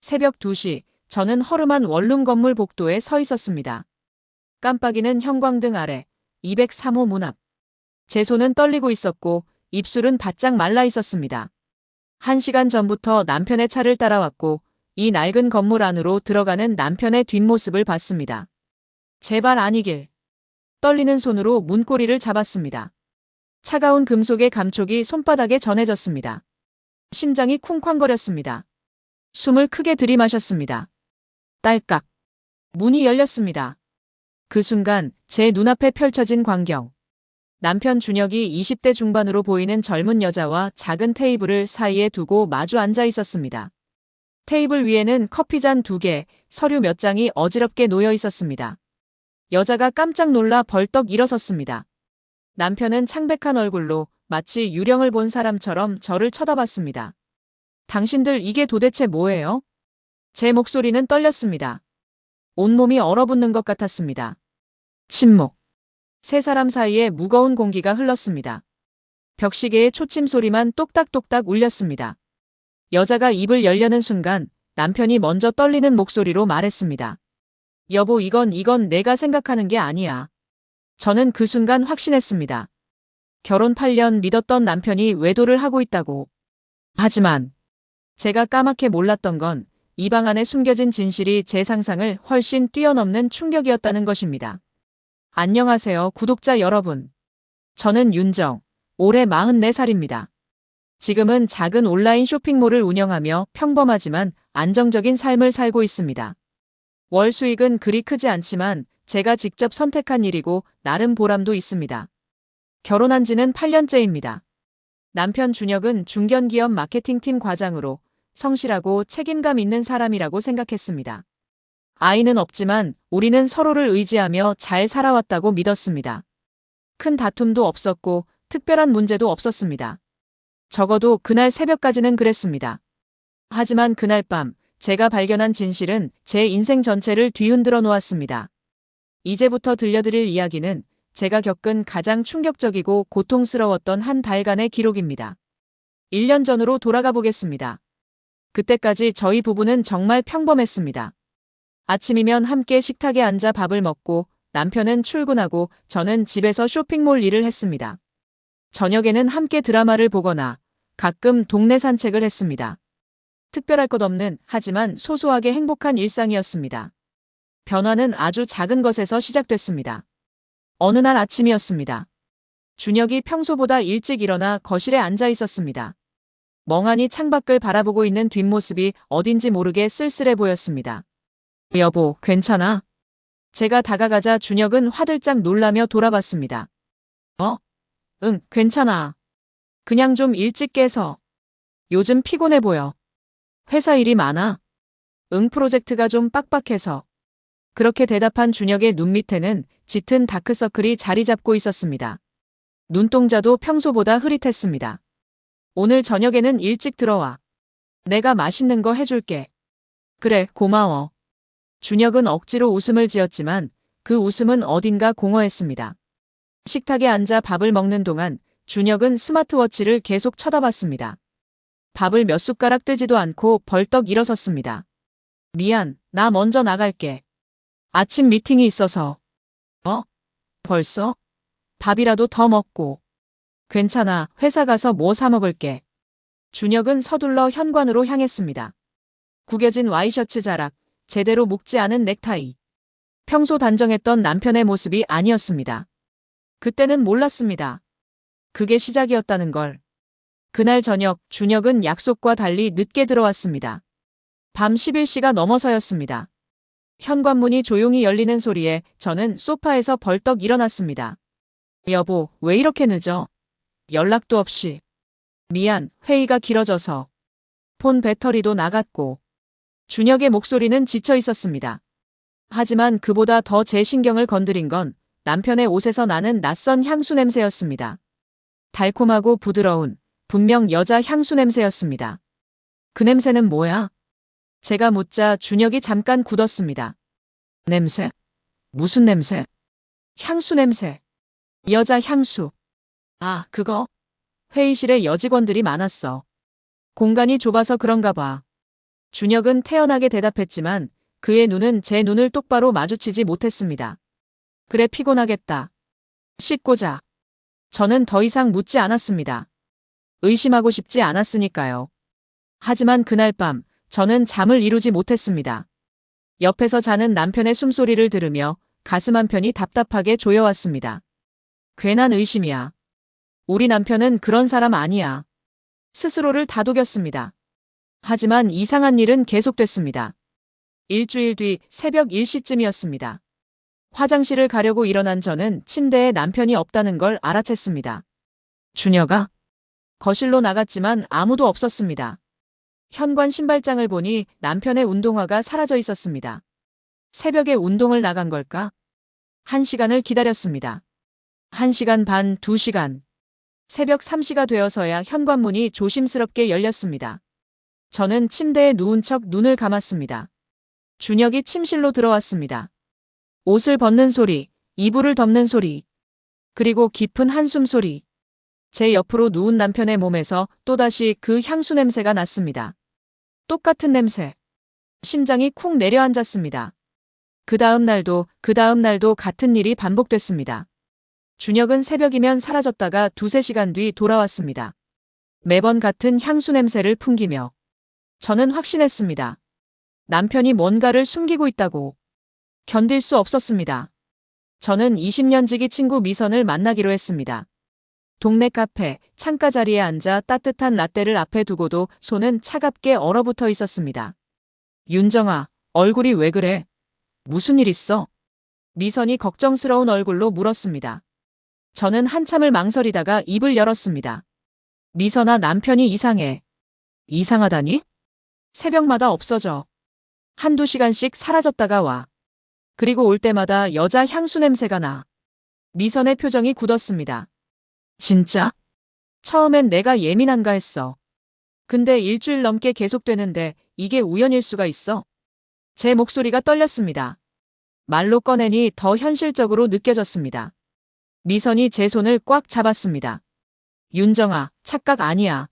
새벽 2시, 저는 허름한 원룸 건물 복도에 서 있었습니다. 깜빡이는 형광등 아래, 203호 문 앞. 제 손은 떨리고 있었고 입술은 바짝 말라 있었습니다. 1시간 전부터 남편의 차를 따라왔고 이 낡은 건물 안으로 들어가는 남편의 뒷모습을 봤습니다. 제발 아니길. 떨리는 손으로 문고리를 잡았습니다. 차가운 금속의 감촉이 손바닥에 전해졌습니다. 심장이 쿵쾅거렸습니다. 숨을 크게 들이마셨습니다. 딸깍. 문이 열렸습니다. 그 순간 제 눈앞에 펼쳐진 광경. 남편 준혁이 20대 중반으로 보이는 젊은 여자와 작은 테이블을 사이에 두고 마주 앉아 있었습니다. 테이블 위에는 커피잔 2개, 서류 몇 장이 어지럽게 놓여 있었습니다. 여자가 깜짝 놀라 벌떡 일어섰습니다. 남편은 창백한 얼굴로 마치 유령을 본 사람처럼 저를 쳐다봤습니다. 당신들 이게 도대체 뭐예요? 제 목소리는 떨렸습니다. 온몸이 얼어붙는 것 같았습니다. 침묵. 세 사람 사이에 무거운 공기가 흘렀습니다. 벽시계의 초침 소리만 똑딱똑딱 울렸습니다. 여자가 입을 열려는 순간 남편이 먼저 떨리는 목소리로 말했습니다. 여보, 이건 내가 생각하는 게 아니야. 저는 그 순간 확신했습니다. 결혼 8년 믿었던 남편이 외도를 하고 있다고. 하지만 제가 까맣게 몰랐던 건 이 방 안에 숨겨진 진실이 제 상상을 훨씬 뛰어넘는 충격이었다는 것입니다. 안녕하세요, 구독자 여러분. 저는 윤정, 올해 44살입니다. 지금은 작은 온라인 쇼핑몰을 운영하며 평범하지만 안정적인 삶을 살고 있습니다. 월 수익은 그리 크지 않지만 제가 직접 선택한 일이고 나름 보람도 있습니다. 결혼한 지는 8년째입니다. 남편 준혁은 중견기업 마케팅팀 과장으로 성실하고 책임감 있는 사람이라고 생각했습니다. 아이는 없지만 우리는 서로를 의지하며 잘 살아왔다고 믿었습니다. 큰 다툼도 없었고 특별한 문제도 없었습니다. 적어도 그날 새벽까지는 그랬습니다. 하지만 그날 밤 제가 발견한 진실은 제 인생 전체를 뒤흔들어 놓았습니다. 이제부터 들려드릴 이야기는 제가 겪은 가장 충격적이고 고통스러웠던 한 달간의 기록입니다. 1년 전으로 돌아가 보겠습니다. 그때까지 저희 부부는 정말 평범했습니다. 아침이면 함께 식탁에 앉아 밥을 먹고 남편은 출근하고 저는 집에서 쇼핑몰 일을 했습니다. 저녁에는 함께 드라마를 보거나 가끔 동네 산책을 했습니다. 특별할 것 없는 하지만 소소하게 행복한 일상이었습니다. 변화는 아주 작은 것에서 시작됐습니다. 어느 날 아침이었습니다. 준혁이 평소보다 일찍 일어나 거실에 앉아 있었습니다. 멍하니 창밖을 바라보고 있는 뒷모습이 어딘지 모르게 쓸쓸해 보였습니다. 여보, 괜찮아? 제가 다가가자 준혁은 화들짝 놀라며 돌아봤습니다. 응, 괜찮아. 그냥 좀 일찍 깨서. 요즘 피곤해 보여. 회사 일이 많아. 응, 프로젝트가 좀 빡빡해서. 그렇게 대답한 준혁의 눈 밑에는 짙은 다크서클이 자리 잡고 있었습니다. 눈동자도 평소보다 흐릿했습니다. 오늘 저녁에는 일찍 들어와. 내가 맛있는 거 해줄게. 그래, 고마워. 준혁은 억지로 웃음을 지었지만 그 웃음은 어딘가 공허했습니다. 식탁에 앉아 밥을 먹는 동안 준혁은 스마트워치를 계속 쳐다봤습니다. 밥을 몇 숟가락 뜨지도 않고 벌떡 일어섰습니다. 미안, 나 먼저 나갈게. 아침 미팅이 있어서. 벌써? 밥이라도 더 먹고. 괜찮아, 회사 가서 뭐 사 먹을게. 준혁은 서둘러 현관으로 향했습니다. 구겨진 와이셔츠 자락, 제대로 묶지 않은 넥타이. 평소 단정했던 남편의 모습이 아니었습니다. 그때는 몰랐습니다. 그게 시작이었다는 걸. 그날 저녁 준혁은 약속과 달리 늦게 들어왔습니다. 밤 11시가 넘어서였습니다. 현관문이 조용히 열리는 소리에 저는 소파에서 벌떡 일어났습니다. 여보, 왜 이렇게 늦어? 연락도 없이. 미안, 회의가 길어져서. 폰 배터리도 나갔고. 준혁의 목소리는 지쳐 있었습니다. 하지만 그보다 더 제 신경을 건드린 건 남편의 옷에서 나는 낯선 향수 냄새였습니다. 달콤하고 부드러운, 분명 여자 향수 냄새였습니다. 그 냄새는 뭐야? 제가 묻자 준혁이 잠깐 굳었습니다. 냄새? 무슨 냄새? 향수 냄새. 여자 향수. 아, 그거? 회의실에 여직원들이 많았어. 공간이 좁아서 그런가 봐. 준혁은 태연하게 대답했지만 그의 눈은 제 눈을 똑바로 마주치지 못했습니다. 그래, 피곤하겠다. 씻고 자. 저는 더 이상 묻지 않았습니다. 의심하고 싶지 않았으니까요. 하지만 그날 밤 저는 잠을 이루지 못했습니다. 옆에서 자는 남편의 숨소리를 들으며 가슴 한편이 답답하게 조여왔습니다. 괜한 의심이야. 우리 남편은 그런 사람 아니야. 스스로를 다독였습니다. 하지만 이상한 일은 계속됐습니다. 일주일 뒤 새벽 1시쯤이었습니다. 화장실을 가려고 일어난 저는 침대에 남편이 없다는 걸 알아챘습니다. 준혁아? 거실로 나갔지만 아무도 없었습니다. 현관 신발장을 보니 남편의 운동화가 사라져 있었습니다. 새벽에 운동을 나간 걸까? 1시간을 기다렸습니다. 1시간 반, 2시간. 새벽 3시가 되어서야 현관문이 조심스럽게 열렸습니다. 저는 침대에 누운 척 눈을 감았습니다. 준혁이 침실로 들어왔습니다. 옷을 벗는 소리, 이불을 덮는 소리, 그리고 깊은 한숨 소리. 제 옆으로 누운 남편의 몸에서 또다시 그 향수 냄새가 났습니다. 똑같은 냄새. 심장이 쿵 내려앉았습니다. 그 다음 날도 같은 일이 반복됐습니다. 준혁은 새벽이면 사라졌다가 2~3시간 뒤 돌아왔습니다. 매번 같은 향수 냄새를 풍기며. 저는 확신했습니다. 남편이 뭔가를 숨기고 있다고. 견딜 수 없었습니다. 저는 20년 지기 친구 미선을 만나기로 했습니다. 동네 카페, 창가 자리에 앉아 따뜻한 라떼를 앞에 두고도 손은 차갑게 얼어붙어 있었습니다. 윤정아, 얼굴이 왜 그래? 무슨 일 있어? 미선이 걱정스러운 얼굴로 물었습니다. 저는 한참을 망설이다가 입을 열었습니다. 미선아, 남편이 이상해. 이상하다니? 새벽마다 없어져. 1~2시간씩 사라졌다가 와. 그리고 올 때마다 여자 향수 냄새가 나. 미선의 표정이 굳었습니다. 진짜? 처음엔 내가 예민한가 했어. 근데 일주일 넘게 계속되는데 이게 우연일 수가 있어? 제 목소리가 떨렸습니다. 말로 꺼내니 더 현실적으로 느껴졌습니다. 미선이 제 손을 꽉 잡았습니다. 윤정아, 착각 아니야.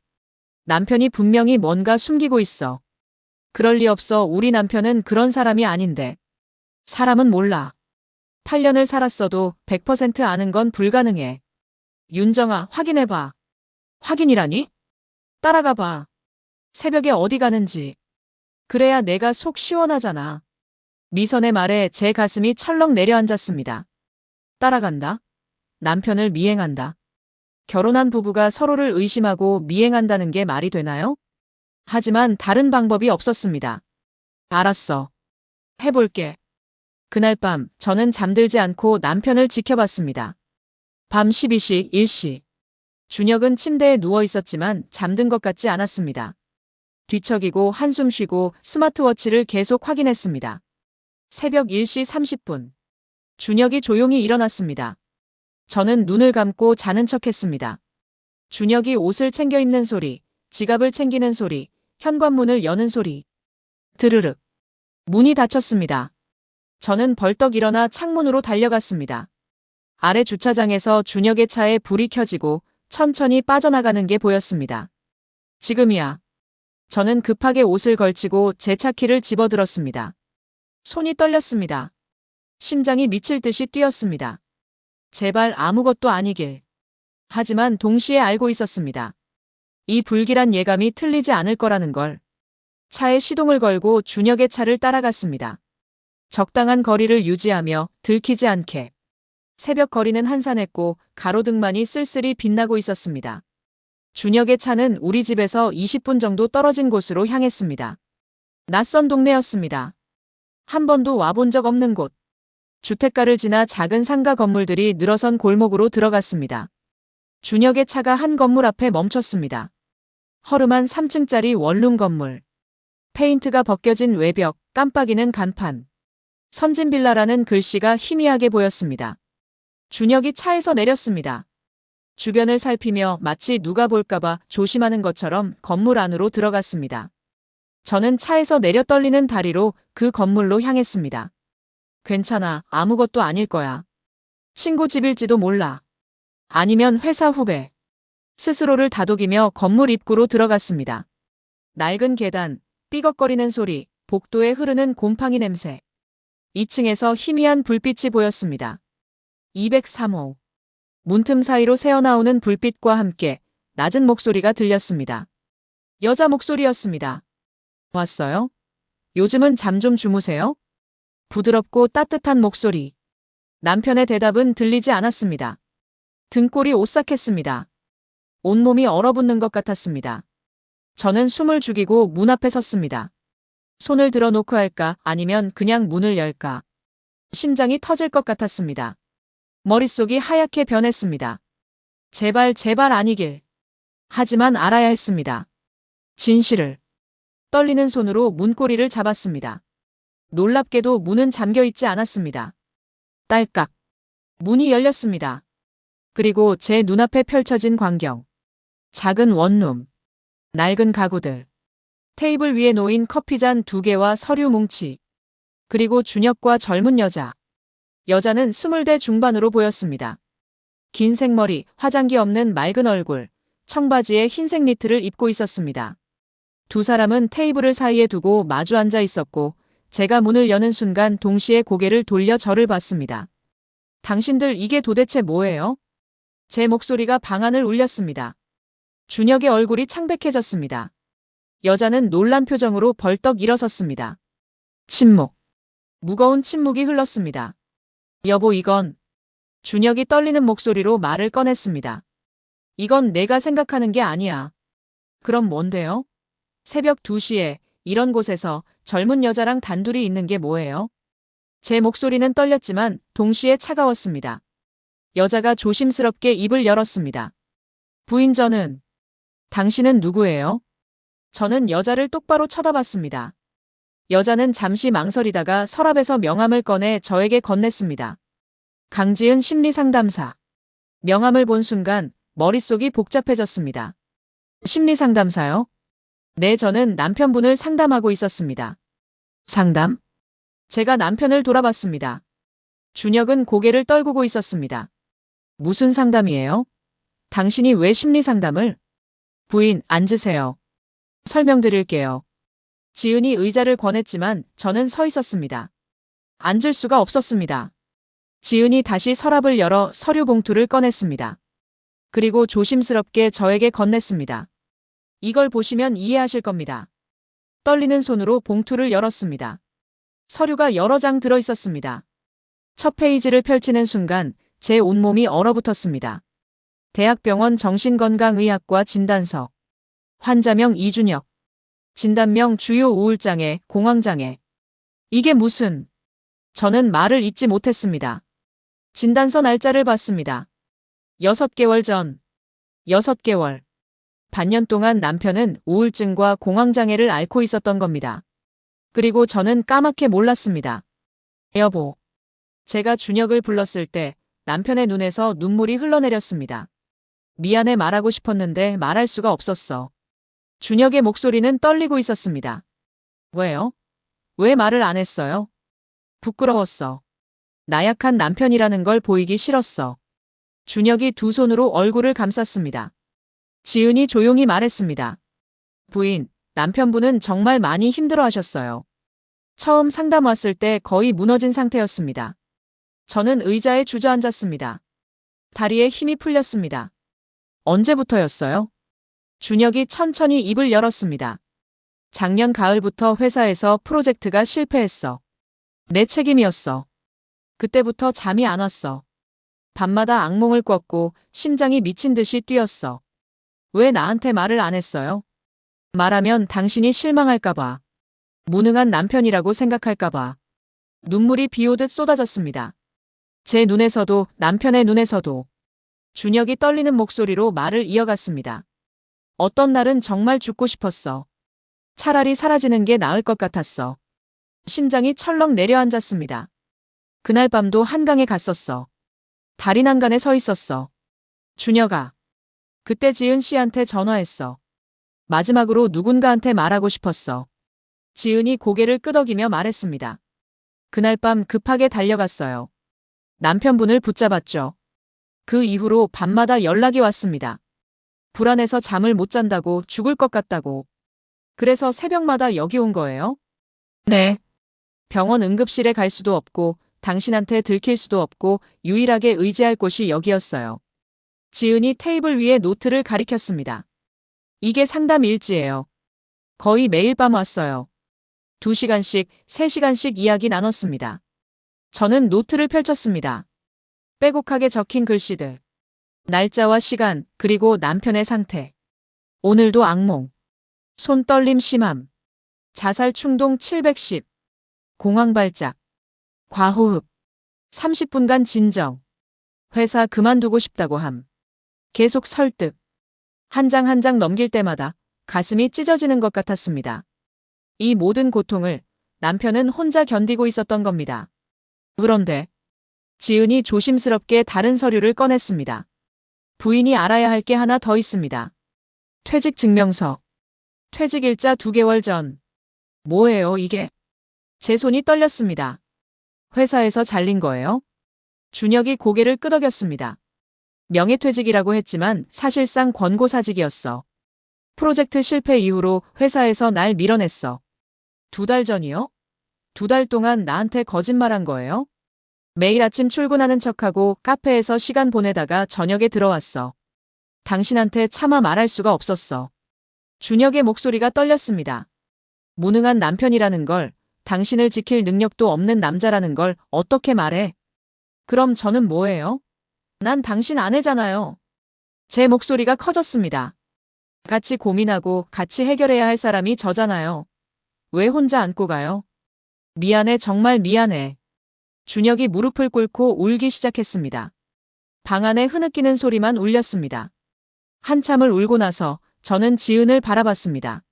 남편이 분명히 뭔가 숨기고 있어. 그럴 리 없어. 우리 남편은 그런 사람이 아닌데. 사람은 몰라. 8년을 살았어도 100% 아는 건 불가능해. 윤정아, 확인해봐. 확인이라니? 따라가봐. 새벽에 어디 가는지. 그래야 내가 속 시원하잖아. 미선의 말에 제 가슴이 철렁 내려앉았습니다. 따라간다? 남편을 미행한다. 결혼한 부부가 서로를 의심하고 미행한다는 게 말이 되나요? 하지만 다른 방법이 없었습니다. 알았어. 해볼게. 그날 밤 저는 잠들지 않고 남편을 지켜봤습니다. 밤 12시, 1시. 준혁은 침대에 누워 있었지만 잠든 것 같지 않았습니다. 뒤척이고 한숨 쉬고 스마트워치를 계속 확인했습니다. 새벽 1시 30분. 준혁이 조용히 일어났습니다. 저는 눈을 감고 자는 척했습니다. 준혁이 옷을 챙겨 입는 소리, 지갑을 챙기는 소리, 현관문을 여는 소리. 드르륵. 문이 닫혔습니다. 저는 벌떡 일어나 창문으로 달려갔습니다. 아래 주차장에서 준혁의 차에 불이 켜지고 천천히 빠져나가는 게 보였습니다. 지금이야. 저는 급하게 옷을 걸치고 제 차 키를 집어들었습니다. 손이 떨렸습니다. 심장이 미칠 듯이 뛰었습니다. 제발 아무것도 아니길. 하지만 동시에 알고 있었습니다. 이 불길한 예감이 틀리지 않을 거라는 걸. 차에 시동을 걸고 준혁의 차를 따라갔습니다. 적당한 거리를 유지하며 들키지 않게. 새벽 거리는 한산했고 가로등만이 쓸쓸히 빛나고 있었습니다. 준혁의 차는 우리 집에서 20분 정도 떨어진 곳으로 향했습니다. 낯선 동네였습니다. 한 번도 와본 적 없는 곳. 주택가를 지나 작은 상가 건물들이 늘어선 골목으로 들어갔습니다. 준혁의 차가 한 건물 앞에 멈췄습니다. 허름한 3층짜리 원룸 건물. 페인트가 벗겨진 외벽, 깜빡이는 간판. 선진빌라라는 글씨가 희미하게 보였습니다. 준혁이 차에서 내렸습니다. 주변을 살피며 마치 누가 볼까봐 조심하는 것처럼 건물 안으로 들어갔습니다. 저는 차에서 내려 떨리는 다리로 그 건물로 향했습니다. 괜찮아, 아무것도 아닐 거야. 친구 집일지도 몰라. 아니면 회사 후배. 스스로를 다독이며 건물 입구로 들어갔습니다. 낡은 계단, 삐걱거리는 소리, 복도에 흐르는 곰팡이 냄새. 2층에서 희미한 불빛이 보였습니다. 203호. 문틈 사이로 새어나오는 불빛과 함께 낮은 목소리가 들렸습니다. 여자 목소리였습니다. 왔어요? 요즘은 잠 좀 주무세요? 부드럽고 따뜻한 목소리. 남편의 대답은 들리지 않았습니다. 등골이 오싹했습니다. 온몸이 얼어붙는 것 같았습니다. 저는 숨을 죽이고 문 앞에 섰습니다. 손을 들어 놓고 할까 아니면 그냥 문을 열까. 심장이 터질 것 같았습니다. 머릿속이 하얗게 변했습니다. 제발 아니길. 하지만 알아야 했습니다. 진실을. 떨리는 손으로 문고리를 잡았습니다. 놀랍게도 문은 잠겨 있지 않았습니다. 딸깍. 문이 열렸습니다. 그리고 제 눈앞에 펼쳐진 광경. 작은 원룸. 낡은 가구들. 테이블 위에 놓인 커피잔 2개와 서류 뭉치. 그리고 준혁과 젊은 여자. 여자는 20대 중반으로 보였습니다. 긴 생머리, 화장기 없는 맑은 얼굴, 청바지에 흰색 니트를 입고 있었습니다. 두 사람은 테이블을 사이에 두고 마주 앉아 있었고 제가 문을 여는 순간 동시에 고개를 돌려 저를 봤습니다. 당신들 이게 도대체 뭐예요? 제 목소리가 방안을 울렸습니다. 준혁의 얼굴이 창백해졌습니다. 여자는 놀란 표정으로 벌떡 일어섰습니다. 침묵. 무거운 침묵이 흘렀습니다. 여보 이건. 준혁이 떨리는 목소리로 말을 꺼냈습니다. 이건 내가 생각하는 게 아니야. 그럼 뭔데요? 새벽 2시에 이런 곳에서 젊은 여자랑 단둘이 있는 게 뭐예요? 제 목소리는 떨렸지만 동시에 차가웠습니다. 여자가 조심스럽게 입을 열었습니다. 부인 저는. 당신은 누구예요? 저는 여자를 똑바로 쳐다봤습니다. 여자는 잠시 망설이다가 서랍에서 명함을 꺼내 저에게 건넸습니다. 강지은 심리상담사. 명함을 본 순간 머릿속이 복잡해졌습니다. 심리상담사요? 네, 저는 남편분을 상담하고 있었습니다. 상담? 제가 남편을 돌아봤습니다. 준혁은 고개를 떨구고 있었습니다. 무슨 상담이에요? 당신이 왜 심리상담을? 부인, 앉으세요. 설명드릴게요. 지은이 의자를 권했지만 저는 서 있었습니다. 앉을 수가 없었습니다. 지은이 다시 서랍을 열어 서류 봉투를 꺼냈습니다. 그리고 조심스럽게 저에게 건넸습니다. 이걸 보시면 이해하실 겁니다. 떨리는 손으로 봉투를 열었습니다. 서류가 여러 장 들어 있었습니다. 첫 페이지를 펼치는 순간 제 온몸이 얼어붙었습니다. 대학병원 정신건강의학과 진단서. 환자명 이준혁. 진단명 주요 우울장애, 공황장애. 이게 무슨... 저는 말을 잇지 못했습니다. 진단서 날짜를 봤습니다. 6개월 전. 6개월. 반년 동안 남편은 우울증과 공황장애를 앓고 있었던 겁니다. 그리고 저는 까맣게 몰랐습니다. 여보. 제가 준혁을 불렀을 때 남편의 눈에서 눈물이 흘러내렸습니다. 미안해 말하고 싶었는데 말할 수가 없었어. 준혁의 목소리는 떨리고 있었습니다. 왜요? 왜 말을 안 했어요? 부끄러웠어. 나약한 남편이라는 걸 보이기 싫었어. 준혁이 두 손으로 얼굴을 감쌌습니다. 지은이 조용히 말했습니다. 부인, 남편분은 정말 많이 힘들어하셨어요. 처음 상담 왔을 때 거의 무너진 상태였습니다. 저는 의자에 주저앉았습니다. 다리에 힘이 풀렸습니다. 언제부터였어요? 준혁이 천천히 입을 열었습니다. 작년 가을부터 회사에서 프로젝트가 실패했어. 내 책임이었어. 그때부터 잠이 안 왔어. 밤마다 악몽을 꿨고 심장이 미친 듯이 뛰었어. 왜 나한테 말을 안 했어요? 말하면 당신이 실망할까봐. 무능한 남편이라고 생각할까봐. 눈물이 비 오듯 쏟아졌습니다. 제 눈에서도 남편의 눈에서도. 준혁이 떨리는 목소리로 말을 이어갔습니다. 어떤 날은 정말 죽고 싶었어. 차라리 사라지는 게 나을 것 같았어. 심장이 철렁 내려앉았습니다. 그날 밤도 한강에 갔었어. 다리 난간에 서 있었어. 준혁아. 그때 지은 씨한테 전화했어. 마지막으로 누군가한테 말하고 싶었어. 지은이 고개를 끄덕이며 말했습니다. 그날 밤 급하게 달려갔어요. 남편분을 붙잡았죠. 그 이후로 밤마다 연락이 왔습니다. 불안해서 잠을 못 잔다고, 죽을 것 같다고. 그래서 새벽마다 여기 온 거예요? 네. 병원 응급실에 갈 수도 없고 당신한테 들킬 수도 없고 유일하게 의지할 곳이 여기였어요. 지은이 테이블 위에 노트를 가리켰습니다. 이게 상담 일지예요. 거의 매일 밤 왔어요. 2시간씩, 3시간씩 이야기 나눴습니다. 저는 노트를 펼쳤습니다. 빼곡하게 적힌 글씨들. 날짜와 시간, 그리고 남편의 상태. 오늘도 악몽. 손 떨림 심함. 자살 충동 710. 공황 발작. 과호흡. 30분간 진정. 회사 그만두고 싶다고 함. 계속 설득. 한 장 한 장 넘길 때마다 가슴이 찢어지는 것 같았습니다. 이 모든 고통을 남편은 혼자 견디고 있었던 겁니다. 그런데 지은이 조심스럽게 다른 서류를 꺼냈습니다. 부인이 알아야 할 게 하나 더 있습니다. 퇴직 증명서. 퇴직일자 2개월 전. 뭐예요, 이게? 제 손이 떨렸습니다. 회사에서 잘린 거예요? 준혁이 고개를 끄덕였습니다. 명예퇴직이라고 했지만 사실상 권고사직이었어. 프로젝트 실패 이후로 회사에서 날 밀어냈어. 2달 전이요? 2달 동안 나한테 거짓말한 거예요? 매일 아침 출근하는 척하고 카페에서 시간 보내다가 저녁에 들어왔어. 당신한테 차마 말할 수가 없었어. 준혁의 목소리가 떨렸습니다. 무능한 남편이라는 걸, 당신을 지킬 능력도 없는 남자라는 걸 어떻게 말해? 그럼 저는 뭐예요? 난 당신 아내잖아요. 제 목소리가 커졌습니다. 같이 고민하고 같이 해결해야 할 사람이 저잖아요. 왜 혼자 안고 가요? 미안해, 정말 미안해. 준혁이 무릎을 꿇고 울기 시작했습니다. 방 안에 흐느끼는 소리만 울렸습니다. 한참을 울고 나서 저는 지은을 바라봤습니다.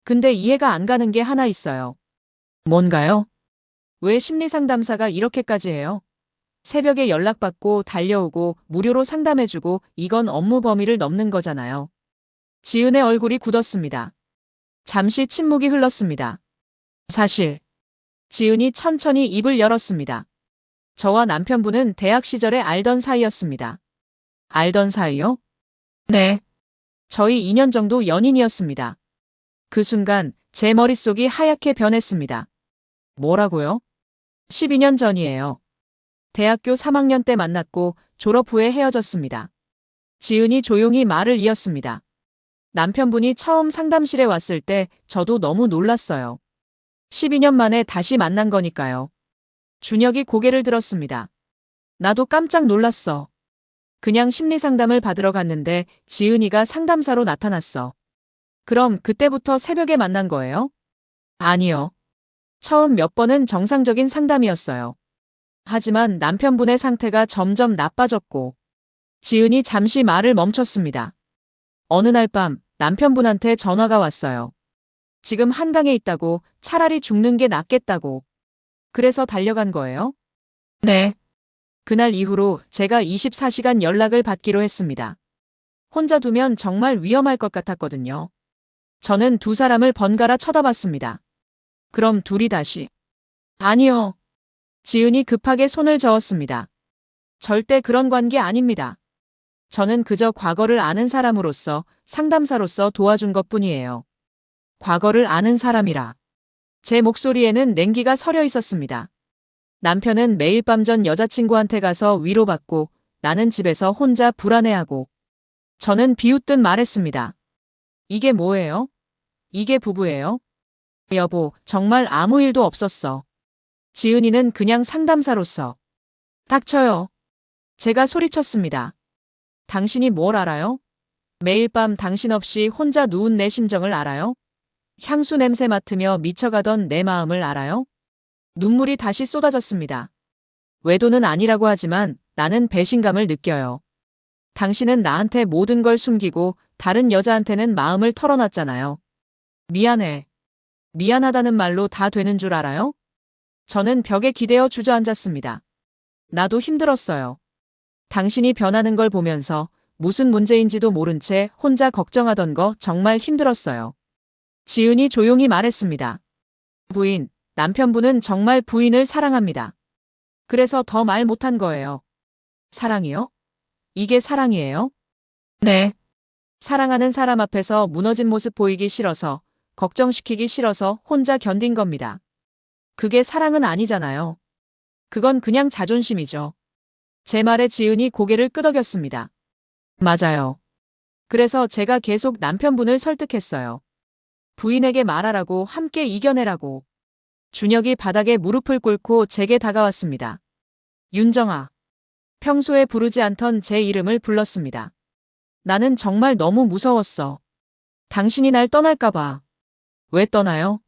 근데 이해가 안 가는 게 하나 있어요. 뭔가요? 왜 심리상담사가 이렇게까지 해요? 새벽에 연락받고 달려오고 무료로 상담해주고 이건 업무 범위를 넘는 거잖아요. 지은의 얼굴이 굳었습니다. 잠시 침묵이 흘렀습니다. 사실 지은이 천천히 입을 열었습니다. 저와 남편분은 대학 시절에 알던 사이였습니다. 알던 사이요? 네. 저희 2년 정도 연인이었습니다. 그 순간 제 머릿속이 하얗게 변했습니다. 뭐라고요? 12년 전이에요. 대학교 3학년 때 만났고 졸업 후에 헤어졌습니다. 지은이 조용히 말을 이었습니다. 남편분이 처음 상담실에 왔을 때 저도 너무 놀랐어요. 12년 만에 다시 만난 거니까요. 준혁이 고개를 들었습니다. 나도 깜짝 놀랐어. 그냥 심리상담을 받으러 갔는데 지은이가 상담사로 나타났어. 그럼 그때부터 새벽에 만난 거예요? 아니요. 처음 몇 번은 정상적인 상담이었어요. 하지만 남편분의 상태가 점점 나빠졌고 지은이 잠시 말을 멈췄습니다. 어느 날 밤 남편분한테 전화가 왔어요. 지금 한강에 있다고, 차라리 죽는 게 낫겠다고. 그래서 달려간 거예요? 네. 그날 이후로 제가 24시간 연락을 받기로 했습니다. 혼자 두면 정말 위험할 것 같았거든요. 저는 2사람을 번갈아 쳐다봤습니다. 그럼 둘이 다시. 아니요. 지은이 급하게 손을 저었습니다. 절대 그런 관계 아닙니다. 저는 그저 과거를 아는 사람으로서, 상담사로서 도와준 것뿐이에요. 과거를 아는 사람이라. 제 목소리에는 냉기가 서려 있었습니다. 남편은 매일 밤 전 여자친구한테 가서 위로받고 나는 집에서 혼자 불안해하고. 저는 비웃듯 말했습니다. 이게 뭐예요? 이게 부부예요? 여보, 정말 아무 일도 없었어. 지은이는 그냥 상담사로서. 닥쳐요. 제가 소리쳤습니다. 당신이 뭘 알아요? 매일 밤 당신 없이 혼자 누운 내 심정을 알아요? 향수 냄새 맡으며 미쳐가던 내 마음을 알아요? 눈물이 다시 쏟아졌습니다. 외도는 아니라고 하지만 나는 배신감을 느껴요. 당신은 나한테 모든 걸 숨기고 다른 여자한테는 마음을 털어놨잖아요. 미안해. 미안하다는 말로 다 되는 줄 알아요? 저는 벽에 기대어 주저앉았습니다. 나도 힘들었어요. 당신이 변하는 걸 보면서 무슨 문제인지도 모른 채 혼자 걱정하던 거 정말 힘들었어요. 지은이 조용히 말했습니다. 부인, 남편분은 정말 부인을 사랑합니다. 그래서 더 말 못한 거예요. 사랑이요? 이게 사랑이에요? 네. 사랑하는 사람 앞에서 무너진 모습 보이기 싫어서 걱정시키기 싫어서 혼자 견딘 겁니다. 그게 사랑은 아니잖아요. 그건 그냥 자존심이죠. 제 말에 지은이 고개를 끄덕였습니다. 맞아요. 그래서 제가 계속 남편분을 설득했어요. 부인에게 말하라고, 함께 이겨내라고. 준혁이 바닥에 무릎을 꿇고 제게 다가왔습니다. 윤정아. 평소에 부르지 않던 제 이름을 불렀습니다. 나는 정말 너무 무서웠어. 당신이 날 떠날까봐. 왜 떠나요?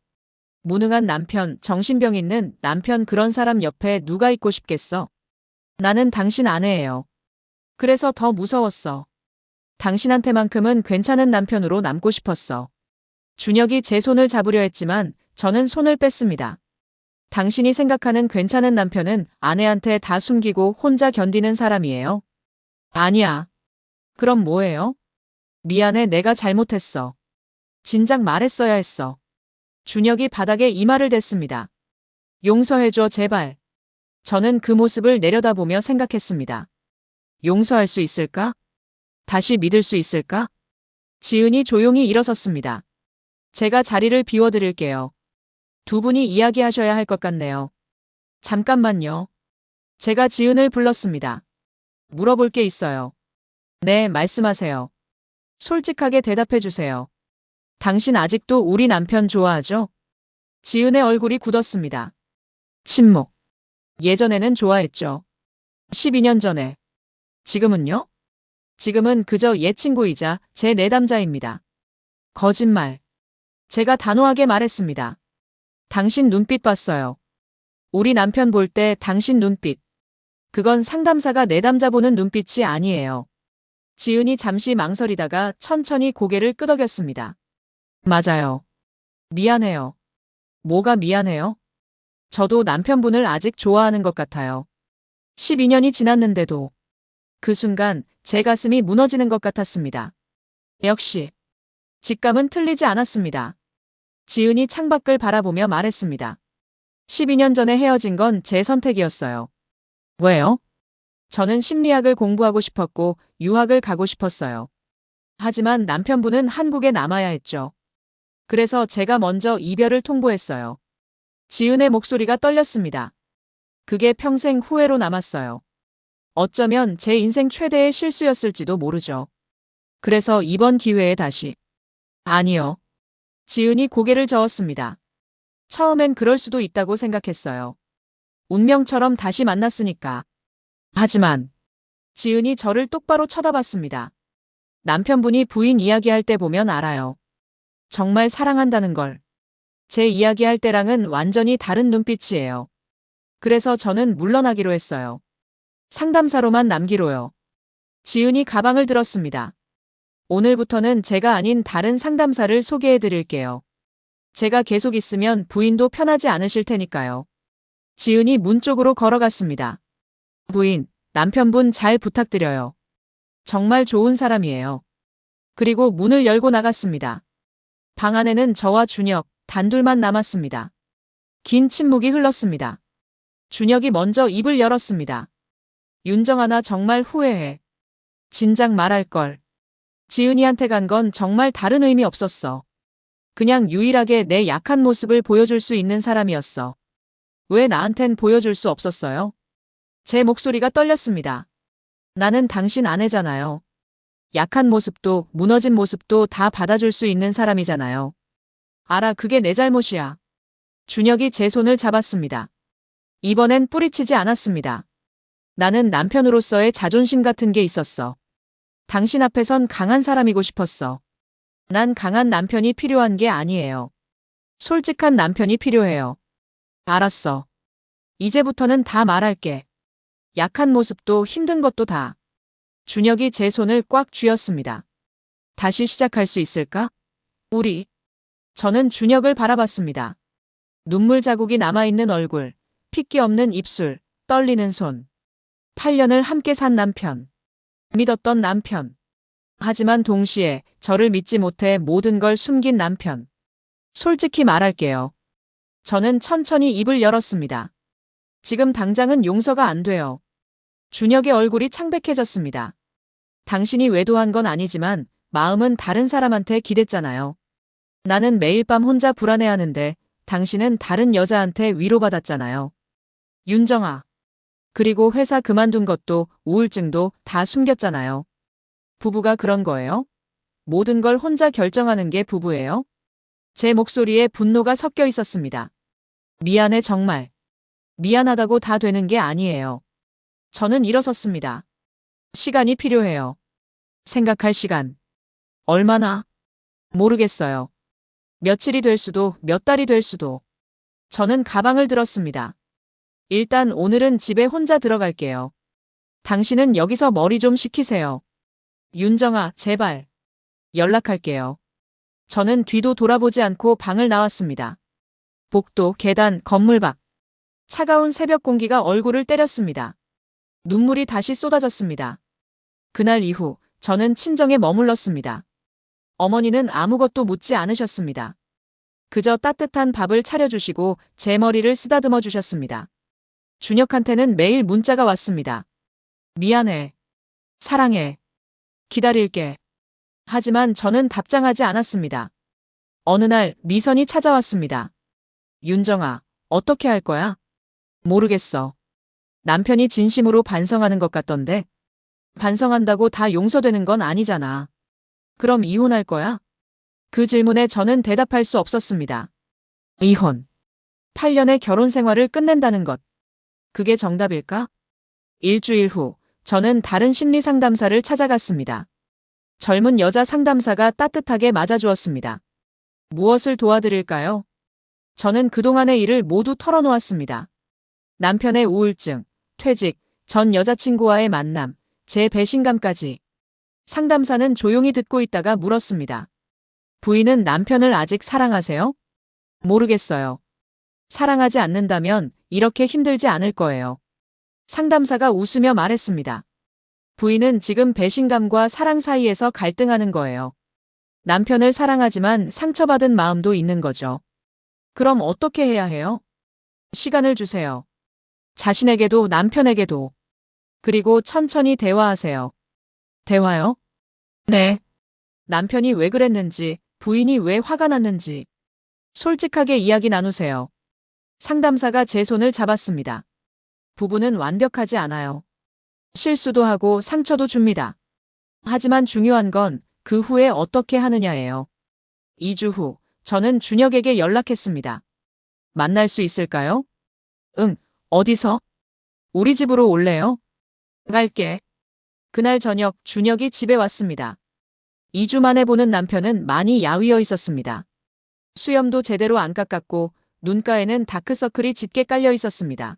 무능한 남편, 정신병 있는 남편 그런 사람 옆에 누가 있고 싶겠어? 나는 당신 아내예요. 그래서 더 무서웠어. 당신한테만큼은 괜찮은 남편으로 남고 싶었어. 준혁이 제 손을 잡으려 했지만 저는 손을 뺐습니다. 당신이 생각하는 괜찮은 남편은 아내한테 다 숨기고 혼자 견디는 사람이에요. 아니야. 그럼 뭐예요? 미안해, 내가 잘못했어. 진작 말했어야 했어. 준혁이 바닥에 이마를 댔습니다. 용서해줘, 제발. 저는 그 모습을 내려다보며 생각했습니다. 용서할 수 있을까? 다시 믿을 수 있을까? 지은이 조용히 일어섰습니다. 제가 자리를 비워드릴게요. 두 분이 이야기하셔야 할 것 같네요. 잠깐만요. 제가 지은을 불렀습니다. 물어볼 게 있어요. 네, 말씀하세요. 솔직하게 대답해 주세요. 당신 아직도 우리 남편 좋아하죠? 지은의 얼굴이 굳었습니다. 침묵. 예전에는 좋아했죠. 12년 전에. 지금은요? 지금은 그저 옛 친구이자 제 내담자입니다. 거짓말. 제가 단호하게 말했습니다. 당신 눈빛 봤어요. 우리 남편 볼 때 당신 눈빛. 그건 상담사가 내담자 보는 눈빛이 아니에요. 지은이 잠시 망설이다가 천천히 고개를 끄덕였습니다. 맞아요. 미안해요. 뭐가 미안해요? 저도 남편분을 아직 좋아하는 것 같아요. 12년이 지났는데도. 그 순간 제 가슴이 무너지는 것 같았습니다. 역시. 직감은 틀리지 않았습니다. 지은이 창밖을 바라보며 말했습니다. 12년 전에 헤어진 건 제 선택이었어요. 왜요? 저는 심리학을 공부하고 싶었고 유학을 가고 싶었어요. 하지만 남편분은 한국에 남아야 했죠. 그래서 제가 먼저 이별을 통보했어요. 지은의 목소리가 떨렸습니다. 그게 평생 후회로 남았어요. 어쩌면 제 인생 최대의 실수였을지도 모르죠. 그래서 이번 기회에 다시. 아니요. 지은이 고개를 저었습니다. 처음엔 그럴 수도 있다고 생각했어요. 운명처럼 다시 만났으니까. 하지만 지은이 저를 똑바로 쳐다봤습니다. 남편분이 부인 이야기할 때 보면 알아요. 정말 사랑한다는 걸. 제 이야기할 때랑은 완전히 다른 눈빛이에요. 그래서 저는 물러나기로 했어요. 상담사로만 남기로요. 지은이 가방을 들었습니다. 오늘부터는 제가 아닌 다른 상담사를 소개해 드릴게요. 제가 계속 있으면 부인도 편하지 않으실 테니까요. 지은이 문 쪽으로 걸어갔습니다. 부인, 남편분 잘 부탁드려요. 정말 좋은 사람이에요. 그리고 문을 열고 나갔습니다. 방 안에는 저와 준혁, 단둘만 남았습니다. 긴 침묵이 흘렀습니다. 준혁이 먼저 입을 열었습니다. 윤정아, 나 정말 후회해. 진작 말할 걸. 지은이한테 간 건 정말 다른 의미 없었어. 그냥 유일하게 내 약한 모습을 보여줄 수 있는 사람이었어. 왜 나한텐 보여줄 수 없었어요? 제 목소리가 떨렸습니다. 나는 당신 아내잖아요. 약한 모습도 무너진 모습도 다 받아줄 수 있는 사람이잖아요. 알아, 그게 내 잘못이야. 준혁이 제 손을 잡았습니다. 이번엔 뿌리치지 않았습니다. 나는 남편으로서의 자존심 같은 게 있었어. 당신 앞에선 강한 사람이고 싶었어. 난 강한 남편이 필요한 게 아니에요. 솔직한 남편이 필요해요. 알았어. 이제부터는 다 말할게. 약한 모습도 힘든 것도 다. 준혁이 제 손을 꽉 쥐었습니다. 다시 시작할 수 있을까? 우리. 저는 준혁을 바라봤습니다. 눈물 자국이 남아있는 얼굴, 핏기 없는 입술, 떨리는 손. 8년을 함께 산 남편. 믿었던 남편. 하지만 동시에 저를 믿지 못해 모든 걸 숨긴 남편. 솔직히 말할게요. 저는 천천히 입을 열었습니다. 지금 당장은 용서가 안 돼요. 준혁의 얼굴이 창백해졌습니다. 당신이 외도한 건 아니지만 마음은 다른 사람한테 기댔잖아요. 나는 매일 밤 혼자 불안해하는데 당신은 다른 여자한테 위로받았잖아요. 윤정아. 그리고 회사 그만둔 것도 우울증도 다 숨겼잖아요. 부부가 그런 거예요? 모든 걸 혼자 결정하는 게 부부예요? 제 목소리에 분노가 섞여 있었습니다. 미안해 정말. 미안하다고 다 되는 게 아니에요. 저는 일어섰습니다. 시간이 필요해요. 생각할 시간. 얼마나? 모르겠어요. 며칠이 될 수도 몇 달이 될 수도. 저는 가방을 들었습니다. 일단 오늘은 집에 혼자 들어갈게요. 당신은 여기서 머리 좀 식히세요. 윤정아, 제발. 연락할게요. 저는 뒤도 돌아보지 않고 방을 나왔습니다. 복도, 계단, 건물 밖. 차가운 새벽 공기가 얼굴을 때렸습니다. 눈물이 다시 쏟아졌습니다. 그날 이후 저는 친정에 머물렀습니다. 어머니는 아무것도 묻지 않으셨습니다. 그저 따뜻한 밥을 차려주시고 제 머리를 쓰다듬어 주셨습니다. 준혁한테는 매일 문자가 왔습니다. 미안해. 사랑해. 기다릴게. 하지만 저는 답장하지 않았습니다. 어느 날 미선이 찾아왔습니다. 윤정아, 어떻게 할 거야? 모르겠어. 남편이 진심으로 반성하는 것 같던데. 반성한다고 다 용서되는 건 아니잖아. 그럼 이혼할 거야? 그 질문에 저는 대답할 수 없었습니다. 이혼. 8년의 결혼 생활을 끝낸다는 것. 그게 정답일까? 일주일 후, 저는 다른 심리 상담사를 찾아갔습니다. 젊은 여자 상담사가 따뜻하게 맞아주었습니다. 무엇을 도와드릴까요? 저는 그동안의 일을 모두 털어놓았습니다. 남편의 우울증, 퇴직, 전 여자친구와의 만남, 제 배신감까지. 상담사는 조용히 듣고 있다가 물었습니다. 부인은 남편을 아직 사랑하세요? 모르겠어요. 사랑하지 않는다면 이렇게 힘들지 않을 거예요. 상담사가 웃으며 말했습니다. 부인은 지금 배신감과 사랑 사이에서 갈등하는 거예요. 남편을 사랑하지만 상처받은 마음도 있는 거죠. 그럼 어떻게 해야 해요? 시간을 주세요. 자신에게도 남편에게도. 그리고 천천히 대화하세요. 대화요? 네. 남편이 왜 그랬는지, 부인이 왜 화가 났는지. 솔직하게 이야기 나누세요. 상담사가 제 손을 잡았습니다. 부부는 완벽하지 않아요. 실수도 하고 상처도 줍니다. 하지만 중요한 건 그 후에 어떻게 하느냐예요. 2주 후, 저는 준혁에게 연락했습니다. 만날 수 있을까요? 응, 어디서? 우리 집으로 올래요? 갈게. 그날 저녁 준혁이 집에 왔습니다. 2주 만에 보는 남편은 많이 야위어 있었습니다. 수염도 제대로 안 깎았고 눈가에는 다크서클이 짙게 깔려 있었습니다.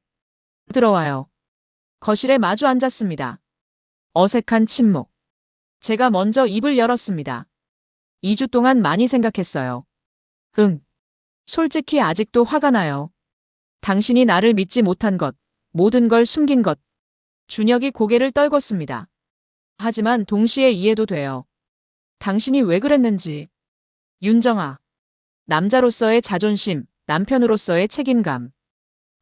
들어와요. 거실에 마주 앉았습니다. 어색한 침묵. 제가 먼저 입을 열었습니다. 2주 동안 많이 생각했어요. 응. 솔직히 아직도 화가 나요. 당신이 나를 믿지 못한 것, 모든 걸 숨긴 것. 준혁이 고개를 떨궜습니다. 하지만 동시에 이해도 돼요. 당신이 왜 그랬는지. 윤정아. 남자로서의 자존심, 남편으로서의 책임감.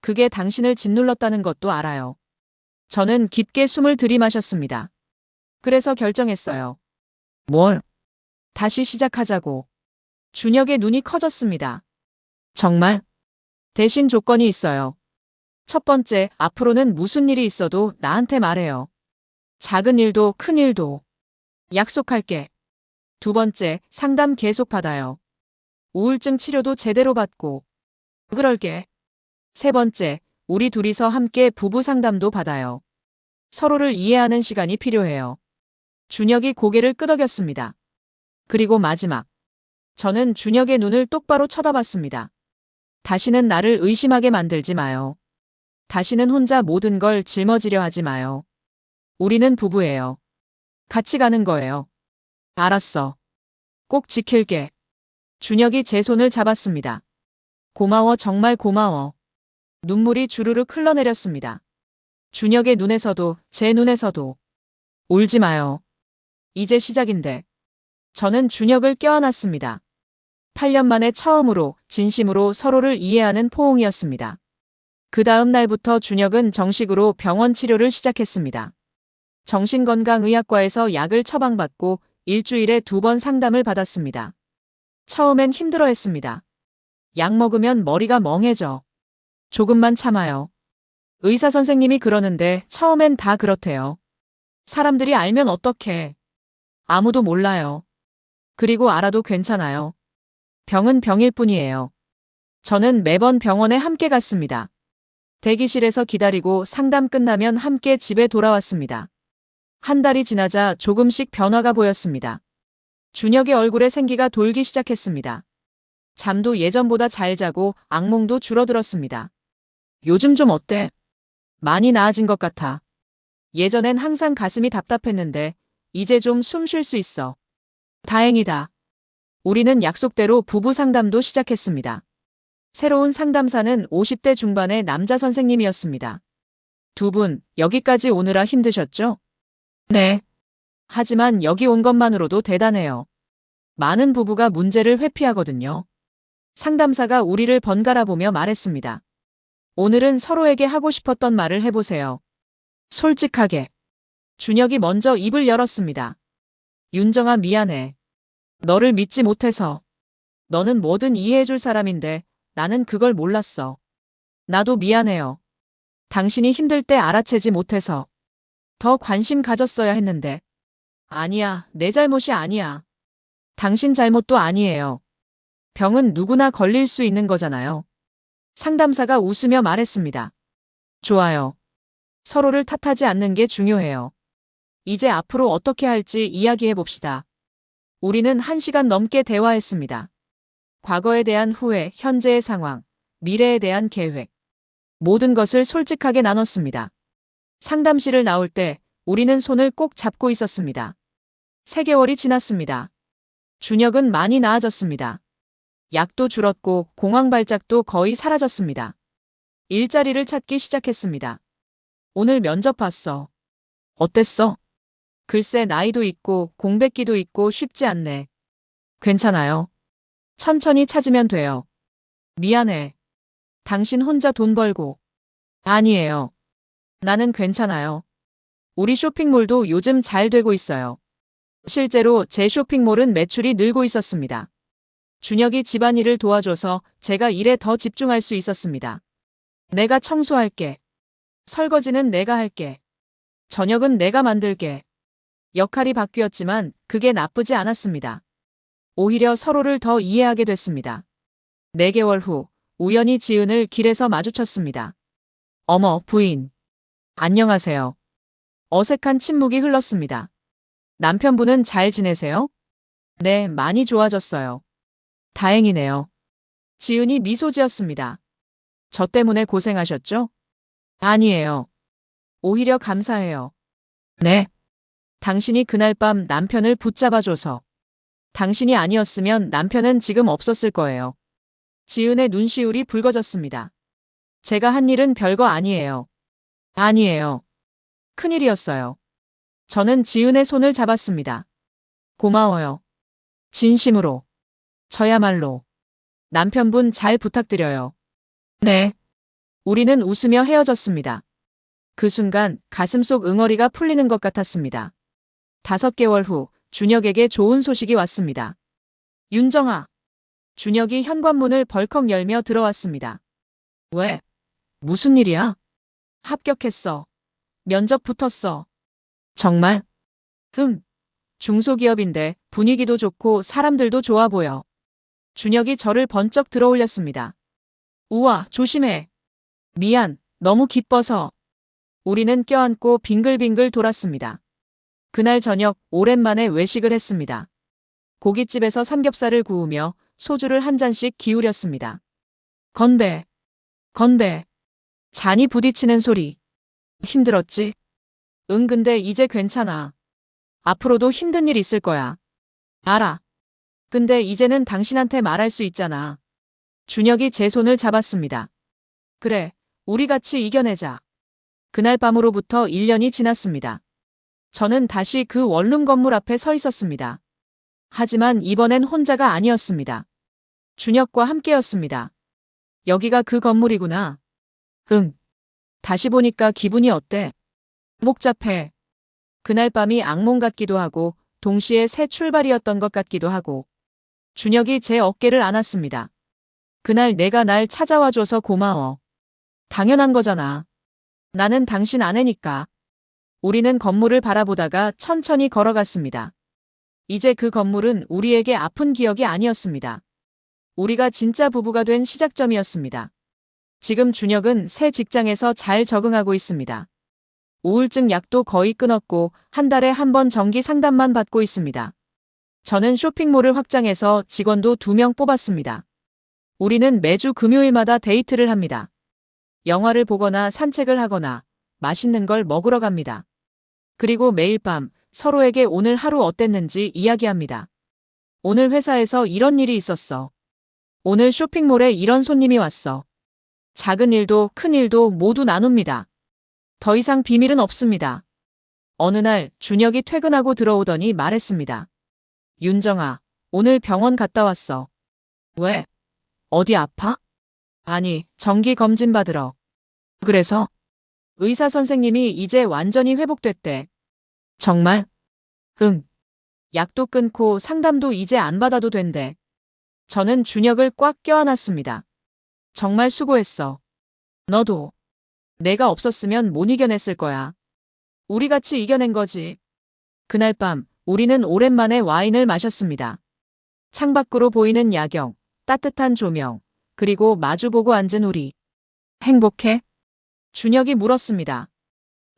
그게 당신을 짓눌렀다는 것도 알아요. 저는 깊게 숨을 들이마셨습니다. 그래서 결정했어요. 뭘? 다시 시작하자고. 준혁의 눈이 커졌습니다. 정말? 대신 조건이 있어요. 첫 번째, 앞으로는 무슨 일이 있어도 나한테 말해요. 작은 일도 큰 일도. 약속할게. 두 번째, 상담 계속 받아요. 우울증 치료도 제대로 받고. 그럴게. 세 번째, 우리 둘이서 함께 부부 상담도 받아요. 서로를 이해하는 시간이 필요해요. 준혁이 고개를 끄덕였습니다. 그리고 마지막. 저는 준혁의 눈을 똑바로 쳐다봤습니다. 다시는 나를 의심하게 만들지 마요. 다시는 혼자 모든 걸 짊어지려 하지 마요. 우리는 부부예요. 같이 가는 거예요. 알았어. 꼭 지킬게. 준혁이 제 손을 잡았습니다. 고마워, 정말 고마워. 눈물이 주르륵 흘러내렸습니다. 준혁의 눈에서도 제 눈에서도. 울지 마요. 이제 시작인데. 저는 준혁을 껴안았습니다. 8년 만에 처음으로 진심으로 서로를 이해하는 포옹이었습니다. 그 다음 날부터 준혁은 정식으로 병원 치료를 시작했습니다. 정신건강의학과에서 약을 처방받고 일주일에 2번 상담을 받았습니다. 처음엔 힘들어했습니다. 약 먹으면 머리가 멍해져. 조금만 참아요. 의사 선생님이 그러는데 처음엔 다 그렇대요. 사람들이 알면 어떡해. 아무도 몰라요. 그리고 알아도 괜찮아요. 병은 병일 뿐이에요. 저는 매번 병원에 함께 갔습니다. 대기실에서 기다리고 상담 끝나면 함께 집에 돌아왔습니다. 한 달이 지나자 조금씩 변화가 보였습니다. 준혁의 얼굴에 생기가 돌기 시작했습니다. 잠도 예전보다 잘 자고 악몽도 줄어들었습니다. 요즘 좀 어때? 많이 나아진 것 같아. 예전엔 항상 가슴이 답답했는데 이제 좀 숨 쉴 수 있어. 다행이다. 우리는 약속대로 부부 상담도 시작했습니다. 새로운 상담사는 50대 중반의 남자 선생님이었습니다. 두 분, 여기까지 오느라 힘드셨죠? 네. 하지만 여기 온 것만으로도 대단해요. 많은 부부가 문제를 회피하거든요. 상담사가 우리를 번갈아 보며 말했습니다. 오늘은 서로에게 하고 싶었던 말을 해보세요. 솔직하게. 준혁이 먼저 입을 열었습니다. 윤정아, 미안해. 너를 믿지 못해서. 너는 뭐든 이해해줄 사람인데 나는 그걸 몰랐어. 나도 미안해요. 당신이 힘들 때 알아채지 못해서. 더 관심 가졌어야 했는데. 아니야, 내 잘못이 아니야. 당신 잘못도 아니에요. 병은 누구나 걸릴 수 있는 거잖아요. 상담사가 웃으며 말했습니다. 좋아요. 서로를 탓하지 않는 게 중요해요. 이제 앞으로 어떻게 할지 이야기해 봅시다. 우리는 1시간 넘게 대화했습니다. 과거에 대한 후회, 현재의 상황, 미래에 대한 계획. 모든 것을 솔직하게 나눴습니다. 상담실을 나올 때 우리는 손을 꼭 잡고 있었습니다. 3개월이 지났습니다. 준혁은 많이 나아졌습니다. 약도 줄었고 공황 발작도 거의 사라졌습니다. 일자리를 찾기 시작했습니다. 오늘 면접 봤어. 어땠어? 글쎄 나이도 있고 공백기도 있고 쉽지 않네. 괜찮아요. 천천히 찾으면 돼요. 미안해. 당신 혼자 돈 벌고. 아니에요. 나는 괜찮아요. 우리 쇼핑몰도 요즘 잘 되고 있어요. 실제로 제 쇼핑몰은 매출이 늘고 있었습니다. 준혁이 집안일을 도와줘서 제가 일에 더 집중할 수 있었습니다. 내가 청소할게. 설거지는 내가 할게. 저녁은 내가 만들게. 역할이 바뀌었지만 그게 나쁘지 않았습니다. 오히려 서로를 더 이해하게 됐습니다. 4개월 후 우연히 지은을 길에서 마주쳤습니다. 어머, 부인. 안녕하세요. 어색한 침묵이 흘렀습니다. 남편분은 잘 지내세요? 네, 많이 좋아졌어요. 다행이네요. 지은이 미소 지었습니다. 저 때문에 고생하셨죠? 아니에요. 오히려 감사해요. 네. 당신이 그날 밤 남편을 붙잡아줘서. 당신이 아니었으면 남편은 지금 없었을 거예요. 지은의 눈시울이 붉어졌습니다. 제가 한 일은 별거 아니에요. 아니에요. 큰일이었어요. 저는 지은의 손을 잡았습니다. 고마워요. 진심으로. 저야말로. 남편분 잘 부탁드려요. 네. 우리는 웃으며 헤어졌습니다. 그 순간 가슴속 응어리가 풀리는 것 같았습니다. 5개월 후 준혁에게 좋은 소식이 왔습니다. 윤정아. 준혁이 현관문을 벌컥 열며 들어왔습니다. 왜? 무슨 일이야? 합격했어. 면접 붙었어. 정말? 응. 중소기업인데 분위기도 좋고 사람들도 좋아 보여. 준혁이 저를 번쩍 들어올렸습니다. 우와, 조심해. 미안, 너무 기뻐서. 우리는 껴안고 빙글빙글 돌았습니다. 그날 저녁 오랜만에 외식을 했습니다. 고깃집에서 삼겹살을 구우며 소주를 한 잔씩 기울였습니다. 건배, 건배. 잔이 부딪히는 소리. 힘들었지? 응, 근데 이제 괜찮아. 앞으로도 힘든 일 있을 거야. 알아. 근데 이제는 당신한테 말할 수 있잖아. 준혁이 제 손을 잡았습니다. 그래, 우리 같이 이겨내자. 그날 밤으로부터 1년이 지났습니다. 저는 다시 그 원룸 건물 앞에 서 있었습니다. 하지만 이번엔 혼자가 아니었습니다. 준혁과 함께였습니다. 여기가 그 건물이구나. 응. 다시 보니까 기분이 어때? 복잡해. 그날 밤이 악몽 같기도 하고 동시에 새 출발이었던 것 같기도 하고. 준혁이 제 어깨를 안았습니다. 그날 내가 날 찾아와줘서 고마워. 당연한 거잖아. 나는 당신 아내니까. 우리는 건물을 바라보다가 천천히 걸어갔습니다. 이제 그 건물은 우리에게 아픈 기억이 아니었습니다. 우리가 진짜 부부가 된 시작점이었습니다. 지금 준혁은 새 직장에서 잘 적응하고 있습니다. 우울증 약도 거의 끊었고 한 달에 한 번 정기 상담만 받고 있습니다. 저는 쇼핑몰을 확장해서 직원도 2명 뽑았습니다. 우리는 매주 금요일마다 데이트를 합니다. 영화를 보거나 산책을 하거나 맛있는 걸 먹으러 갑니다. 그리고 매일 밤 서로에게 오늘 하루 어땠는지 이야기합니다. 오늘 회사에서 이런 일이 있었어. 오늘 쇼핑몰에 이런 손님이 왔어. 작은 일도 큰 일도 모두 나눕니다. 더 이상 비밀은 없습니다. 어느 날 준혁이 퇴근하고 들어오더니 말했습니다. 윤정아, 오늘 병원 갔다 왔어. 왜? 어디 아파? 아니, 정기 검진 받으러. 그래서? 의사 선생님이 이제 완전히 회복됐대. 정말? 응. 약도 끊고 상담도 이제 안 받아도 된대. 저는 준혁을 꽉 껴안았습니다. 정말 수고했어. 너도. 내가 없었으면 못 이겨냈을 거야. 우리 같이 이겨낸 거지. 그날 밤 우리는 오랜만에 와인을 마셨습니다. 창밖으로 보이는 야경, 따뜻한 조명, 그리고 마주보고 앉은 우리. 행복해? 준혁이 물었습니다.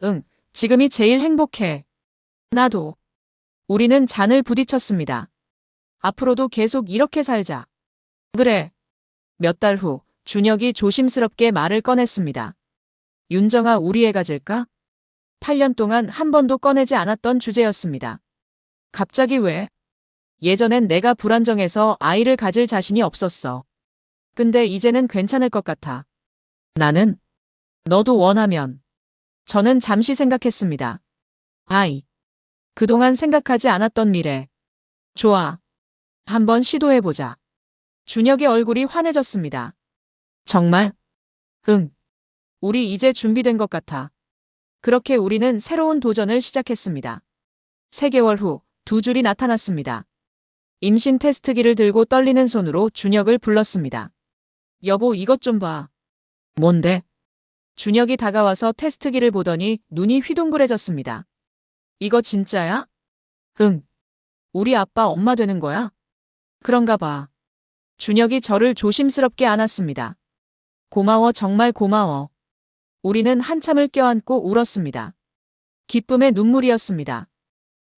응, 지금이 제일 행복해. 나도. 우리는 잔을 부딪혔습니다. 앞으로도 계속 이렇게 살자. 그래. 몇 달 후 준혁이 조심스럽게 말을 꺼냈습니다. 윤정아, 우리 애 가질까? 8년 동안 한 번도 꺼내지 않았던 주제였습니다. 갑자기 왜? 예전엔 내가 불안정해서 아이를 가질 자신이 없었어. 근데 이제는 괜찮을 것 같아. 나는? 너도 원하면. 저는 잠시 생각했습니다. 아이. 그동안 생각하지 않았던 미래. 좋아. 한번 시도해보자. 준혁의 얼굴이 환해졌습니다. 정말? 응. 우리 이제 준비된 것 같아. 그렇게 우리는 새로운 도전을 시작했습니다. 3개월 후 2줄이 나타났습니다. 임신 테스트기를 들고 떨리는 손으로 준혁을 불렀습니다. 여보, 이것 좀 봐. 뭔데? 준혁이 다가와서 테스트기를 보더니 눈이 휘둥그레졌습니다. 이거 진짜야? 응. 우리 아빠 엄마 되는 거야? 그런가 봐. 준혁이 저를 조심스럽게 안았습니다. 고마워, 정말 고마워. 우리는 한참을 껴안고 울었습니다. 기쁨의 눈물이었습니다.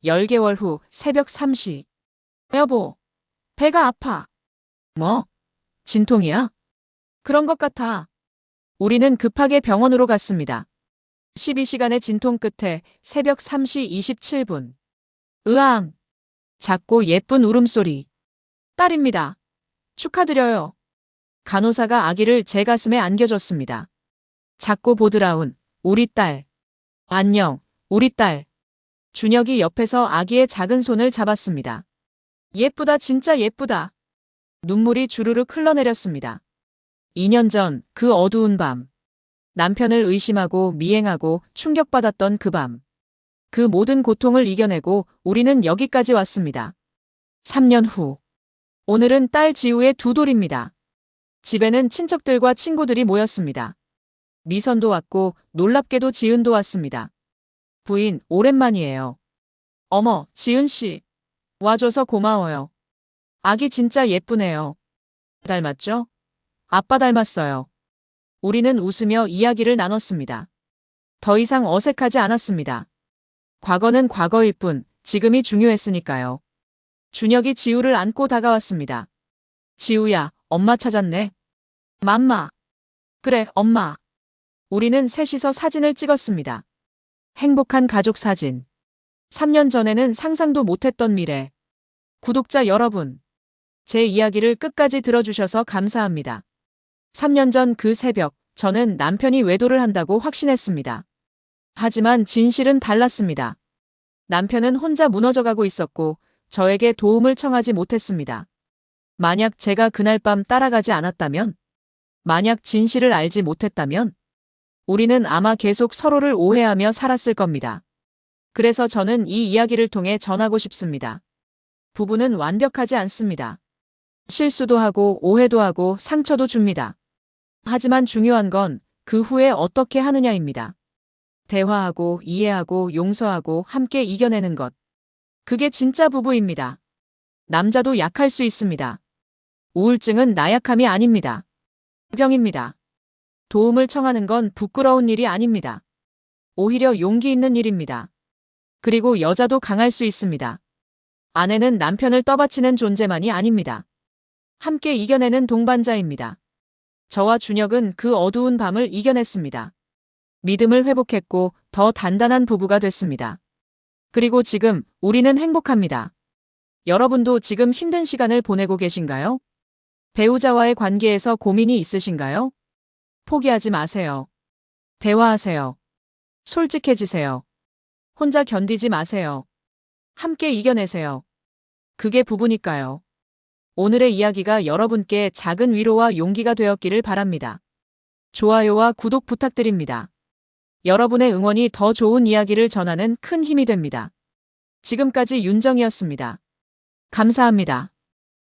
10개월 후 새벽 3시. 여보, 배가 아파. 뭐? 진통이야? 그런 것 같아. 우리는 급하게 병원으로 갔습니다. 12시간의 진통 끝에 새벽 3시 27분. 으앙! 작고 예쁜 울음소리. 딸입니다. 축하드려요. 간호사가 아기를 제 가슴에 안겨줬습니다. 작고 보드라운 우리 딸. 안녕, 우리 딸. 준혁이 옆에서 아기의 작은 손을 잡았습니다. 예쁘다, 진짜 예쁘다. 눈물이 주르륵 흘러내렸습니다. 2년 전 그 어두운 밤. 남편을 의심하고 미행하고 충격받았던 그 밤. 그 모든 고통을 이겨내고 우리는 여기까지 왔습니다. 3년 후. 오늘은 딸 지우의 두 돌입니다. 집에는 친척들과 친구들이 모였습니다. 미선도 왔고 놀랍게도 지은도 왔습니다. 부인, 오랜만이에요. 어머, 지은 씨. 와줘서 고마워요. 아기 진짜 예쁘네요. 닮았죠? 아빠 닮았어요. 우리는 웃으며 이야기를 나눴습니다. 더 이상 어색하지 않았습니다. 과거는 과거일 뿐 지금이 중요했으니까요. 준혁이 지우를 안고 다가왔습니다. 지우야, 엄마 찾았네. 맘마. 그래, 엄마. 우리는 셋이서 사진을 찍었습니다. 행복한 가족 사진. 3년 전에는 상상도 못했던 미래. 구독자 여러분, 제 이야기를 끝까지 들어주셔서 감사합니다. 3년 전 그 새벽, 저는 남편이 외도를 한다고 확신했습니다. 하지만 진실은 달랐습니다. 남편은 혼자 무너져가고 있었고 저에게 도움을 청하지 못했습니다. 만약 제가 그날 밤 따라가지 않았다면? 만약 진실을 알지 못했다면? 우리는 아마 계속 서로를 오해하며 살았을 겁니다. 그래서 저는 이 이야기를 통해 전하고 싶습니다. 부부는 완벽하지 않습니다. 실수도 하고 오해도 하고 상처도 줍니다. 하지만 중요한 건 그 후에 어떻게 하느냐입니다. 대화하고 이해하고 용서하고 함께 이겨내는 것. 그게 진짜 부부입니다. 남자도 약할 수 있습니다. 우울증은 나약함이 아닙니다. 병입니다. 도움을 청하는 건 부끄러운 일이 아닙니다. 오히려 용기 있는 일입니다. 그리고 여자도 강할 수 있습니다. 아내는 남편을 떠받치는 존재만이 아닙니다. 함께 이겨내는 동반자입니다. 저와 준혁은 그 어두운 밤을 이겨냈습니다. 믿음을 회복했고 더 단단한 부부가 됐습니다. 그리고 지금 우리는 행복합니다. 여러분도 지금 힘든 시간을 보내고 계신가요? 배우자와의 관계에서 고민이 있으신가요? 포기하지 마세요. 대화하세요. 솔직해지세요. 혼자 견디지 마세요. 함께 이겨내세요. 그게 부부니까요. 오늘의 이야기가 여러분께 작은 위로와 용기가 되었기를 바랍니다. 좋아요와 구독 부탁드립니다. 여러분의 응원이 더 좋은 이야기를 전하는 큰 힘이 됩니다. 지금까지 윤정이었습니다. 감사합니다.